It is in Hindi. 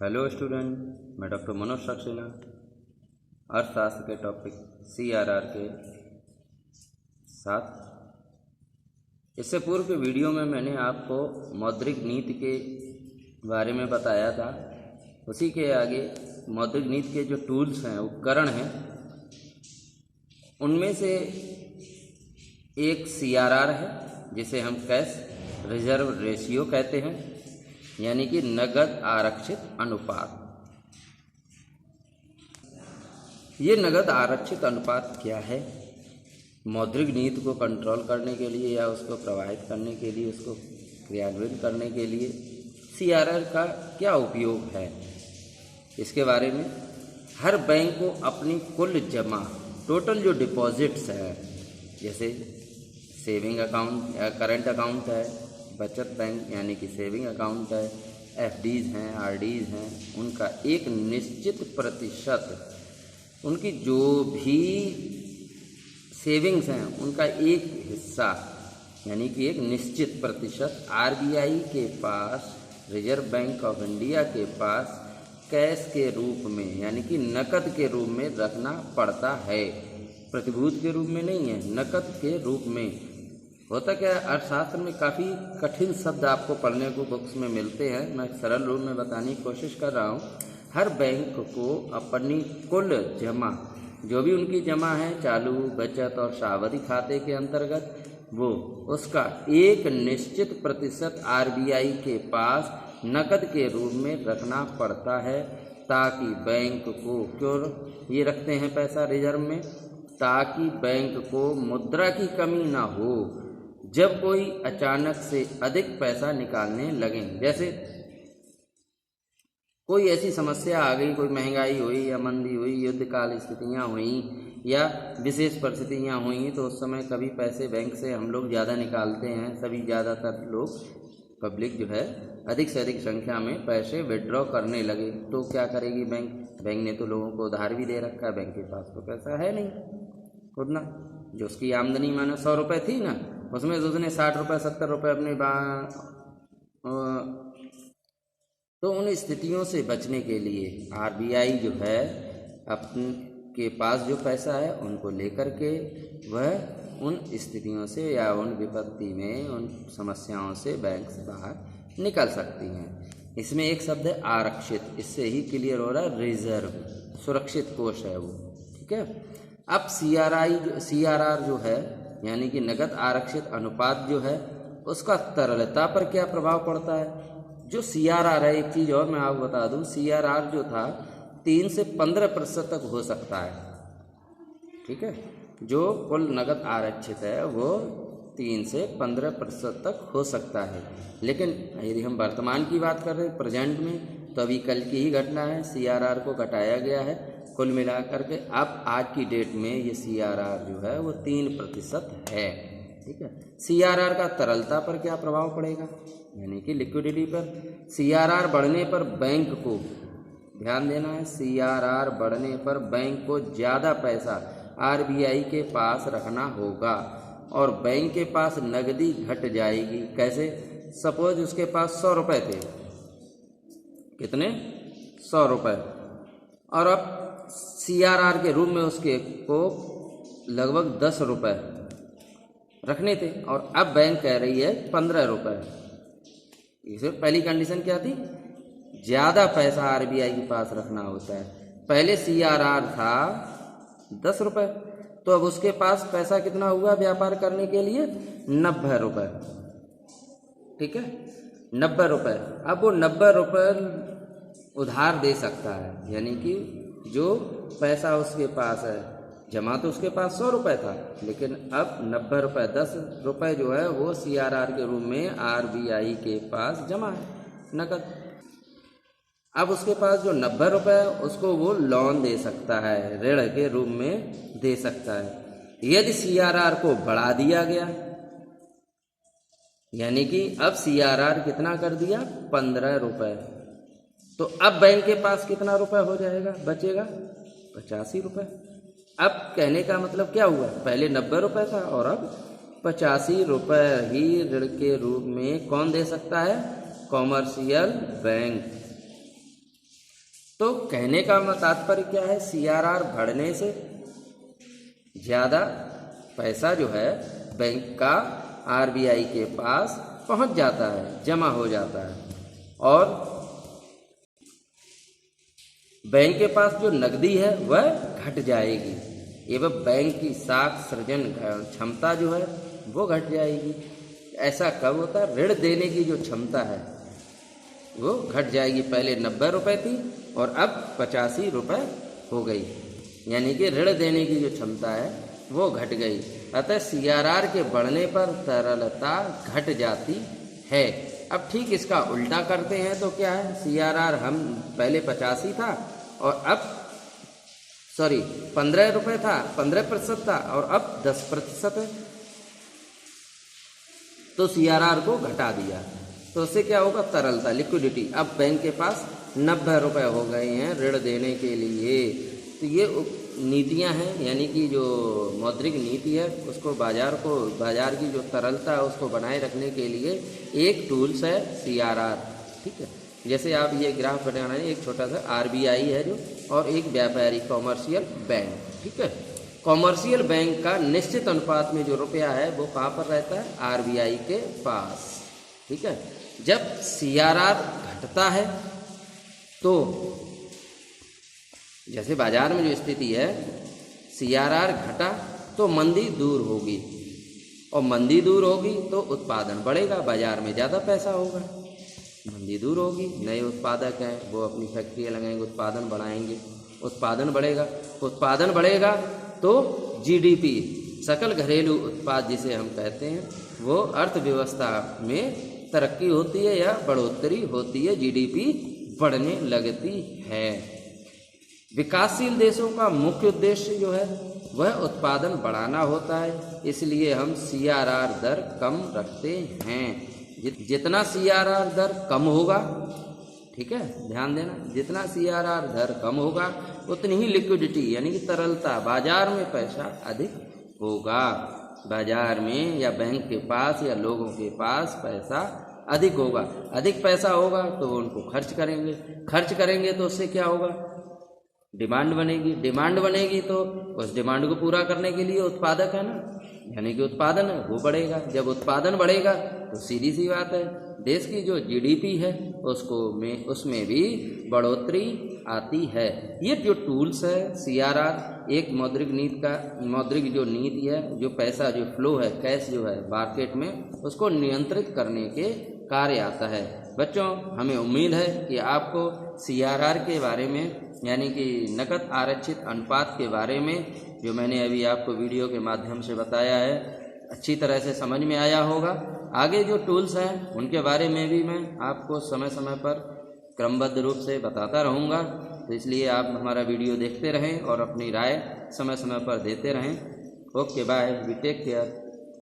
हेलो स्टूडेंट, मैं डॉक्टर मनोज सक्सेना अर्थशास्त्र के टॉपिक CRR के साथ। इससे पूर्व के वीडियो में मैंने आपको मौद्रिक नीति के बारे में बताया था। उसी के आगे मौद्रिक नीति के जो टूल्स हैं, उपकरण हैं, उनमें से एक CRR है जिसे हम कैश रिजर्व रेशियो कहते हैं, यानी कि नगद आरक्षित अनुपात। ये नगद आरक्षित अनुपात क्या है? मौद्रिक नीति को कंट्रोल करने के लिए या उसको प्रभावित करने के लिए, उसको क्रियान्वित करने के लिए CRR का क्या उपयोग है, इसके बारे में। हर बैंक को अपनी कुल जमा, टोटल जो डिपॉजिट्स है, जैसे सेविंग अकाउंट या करंट अकाउंट है, बचत बैंक यानी कि सेविंग अकाउंट है, FDs हैं, RDs हैं, उनका एक निश्चित प्रतिशत, उनकी जो भी सेविंग्स हैं उनका एक हिस्सा यानी कि एक निश्चित प्रतिशत RBI के पास, रिजर्व बैंक ऑफ इंडिया के पास कैश के रूप में यानी कि नकद के रूप में रखना पड़ता है। प्रतिभूति के रूप में नहीं है, नकद के रूप में। होता क्या है, अर्थशास्त्र में काफ़ी कठिन शब्द आपको पढ़ने को बुक्स में मिलते हैं। मैं सरल रूप में बताने की कोशिश कर रहा हूँ। हर बैंक को अपनी कुल जमा, जो भी उनकी जमा है चालू, बचत और सावधि खाते के अंतर्गत, वो उसका एक निश्चित प्रतिशत RBI के पास नकद के रूप में रखना पड़ता है, ताकि बैंक को, क्यों ये रखते हैं पैसा रिजर्व में, ताकि बैंक को मुद्रा की कमी ना हो जब कोई अचानक से अधिक पैसा निकालने लगे। जैसे कोई ऐसी समस्या आ गई, कोई महंगाई हुई या मंदी हुई, युद्धकाल स्थितियाँ हुई या विशेष परिस्थितियाँ हुई, तो उस समय कभी पैसे बैंक से हम लोग ज़्यादा निकालते हैं। सभी ज़्यादातर लोग, पब्लिक जो है, अधिक से अधिक संख्या में पैसे विड्रॉ करने लगे। तो क्या करेगी बैंक? बैंक ने तो लोगों को उधार भी दे रखा है, बैंक के पास तो पैसा है नहीं उतना। जो उसकी आमदनी माना 100 रुपये थी ना, उसमें उसने 60 रुपये 70 रुपये अपने तो उन स्थितियों से बचने के लिए RBI जो है अपने के पास जो पैसा है उनको लेकर के वह उन स्थितियों से या उन विपत्ति में, उन समस्याओं से बैंक से बाहर निकल सकती हैं। इसमें एक शब्द है आरक्षित, इससे ही क्लियर हो रहा है, रिजर्व, सुरक्षित कोष है वो। ठीक है। अब CRR जो है यानी कि नगद आरक्षित अनुपात जो है, उसका तरलता पर क्या प्रभाव पड़ता है? जो CRR है, एक चीज़ और मैं आपको बता दूं, CRR जो था 3 से 15% तक हो सकता है। ठीक है। जो कुल नगद आरक्षित है वो 3 से 15% तक हो सकता है। लेकिन यदि हम वर्तमान की बात कर रहे हैं, प्रेजेंट में, तो अभी कल की ही घटना है, CRR को घटाया गया है। कुल मिलाकर के अब आज की डेट में ये CRR जो है वो 3% है। ठीक है। CRR का तरलता पर क्या प्रभाव पड़ेगा, यानी कि लिक्विडिटी पर। CRR बढ़ने पर बैंक को, ध्यान देना है, CRR बढ़ने पर बैंक को ज़्यादा पैसा RBI के पास रखना होगा और बैंक के पास नगदी घट जाएगी। कैसे? सपोज उसके पास 100 रुपये थे, कितने? 100 रुपये, और अब CRR के रूप में उसके को लगभग 10 रुपये रखने थे और अब बैंक कह रही है 15 रुपये। इसे पहली कंडीशन क्या थी? ज़्यादा पैसा RBI के पास रखना होता है। पहले CRR था 10 रुपये, तो अब उसके पास पैसा कितना हुआ व्यापार करने के लिए? 90 रुपये। ठीक है, 90 रुपये। अब वो 90 रुपये उधार दे सकता है, यानी कि जो पैसा उसके पास है, जमा तो उसके पास 100 रुपये था, लेकिन अब 90 रुपये, 10 रुपये जो है वो CRR के रूप में RBI के पास जमा है, नकद। अब उसके पास जो 90 रुपये है उसको वो लोन दे सकता है, ऋण के रूप में दे सकता है। यदि CRR को बढ़ा दिया गया, यानी कि अब CRR कितना कर दिया? 15 रुपये, तो अब बैंक के पास कितना रुपए हो जाएगा, बचेगा? 85 रुपये। अब कहने का मतलब क्या हुआ? पहले 90 रुपये था और अब 85 रुपये ही ऋण के रूप में कौन दे सकता है? Commercial bank. तो कहने का तात्पर्य क्या है, CRR बढ़ने से ज़्यादा पैसा जो है बैंक का RBI के पास पहुंच जाता है, जमा हो जाता है, और बैंक के पास जो नकदी है वह घट जाएगी एवं बैंक की साख सृजन क्षमता जो है वो घट जाएगी। ऐसा कब होता है, ऋण देने की जो क्षमता है वो घट जाएगी। पहले 90 रुपये थी और अब 85 रुपये हो गई, यानी कि ऋण देने की जो क्षमता है वो घट गई। अतः CRR के बढ़ने पर तरलता घट जाती है। अब ठीक इसका उल्टा करते हैं तो क्या है, CRR हम पहले 85 था और अब 15 रुपये था, 15% था और अब 10% है, तो CRR को घटा दिया। तो उससे क्या होगा, तरलता, लिक्विडिटी। अब बैंक के पास 90 रुपये हो गए हैं ऋण देने के लिए। तो ये नीतियां हैं, यानी कि जो मौद्रिक नीति है उसको बाजार की जो तरलता है उसको बनाए रखने के लिए एक टूल्स है CRR। ठीक है, जैसे आप ये ग्राफ बनाना है, एक छोटा सा RBI है जो, और एक व्यापारी कॉमर्शियल बैंक। ठीक है, कॉमर्शियल बैंक का निश्चित अनुपात में जो रुपया है वो कहाँ पर रहता है, RBI के पास। ठीक है, जब CRR घटता है तो जैसे बाजार में जो स्थिति है, CRR घटा तो मंदी दूर होगी, और मंदी दूर होगी तो उत्पादन बढ़ेगा, बाजार में ज़्यादा पैसा होगा। मंदी दूर होगी, नए उत्पादक हैं वो अपनी फैक्ट्रियाँ लगाएंगे, उत्पादन बढ़ाएंगे, उत्पादन बढ़ेगा तो GDP, सकल घरेलू उत्पाद जिसे हम कहते हैं, वो अर्थव्यवस्था में तरक्की होती है या बढ़ोतरी होती है, GDP बढ़ने लगती है। विकासशील देशों का मुख्य उद्देश्य जो है वह उत्पादन बढ़ाना होता है, इसलिए हम CRR दर कम रखते हैं। जितना CRR दर कम होगा, ठीक है, ध्यान देना, जितना CRR दर कम होगा उतनी ही लिक्विडिटी यानी कि तरलता, बाजार में पैसा अधिक होगा। बाजार में या बैंक के पास या लोगों के पास पैसा अधिक होगा, अधिक पैसा होगा तो उनको खर्च करेंगे तो उससे क्या होगा, डिमांड बनेगी तो उस डिमांड को पूरा करने के लिए उत्पादक है ना, यानी कि उत्पादन है वो बढ़ेगा। जब उत्पादन बढ़ेगा तो सीधी सी बात है, देश की जो GDP है उसमें भी बढ़ोतरी आती है। ये जो टूल्स है CRR, एक मौद्रिक जो नीति है, जो पैसा जो फ्लो है, कैश जो है मार्केट में, उसको नियंत्रित करने के कार्य आता है। बच्चों, हमें उम्मीद है कि आपको CRR के बारे में, यानी कि नकद आरक्षित अनुपात के बारे में, जो मैंने अभी आपको वीडियो के माध्यम से बताया है, अच्छी तरह से समझ में आया होगा। आगे जो टूल्स हैं उनके बारे में भी मैं आपको समय समय पर क्रमबद्ध रूप से बताता रहूँगा, तो इसलिए आप हमारा वीडियो देखते रहें और अपनी राय समय समय पर देते रहें। Okay, bye, we take care.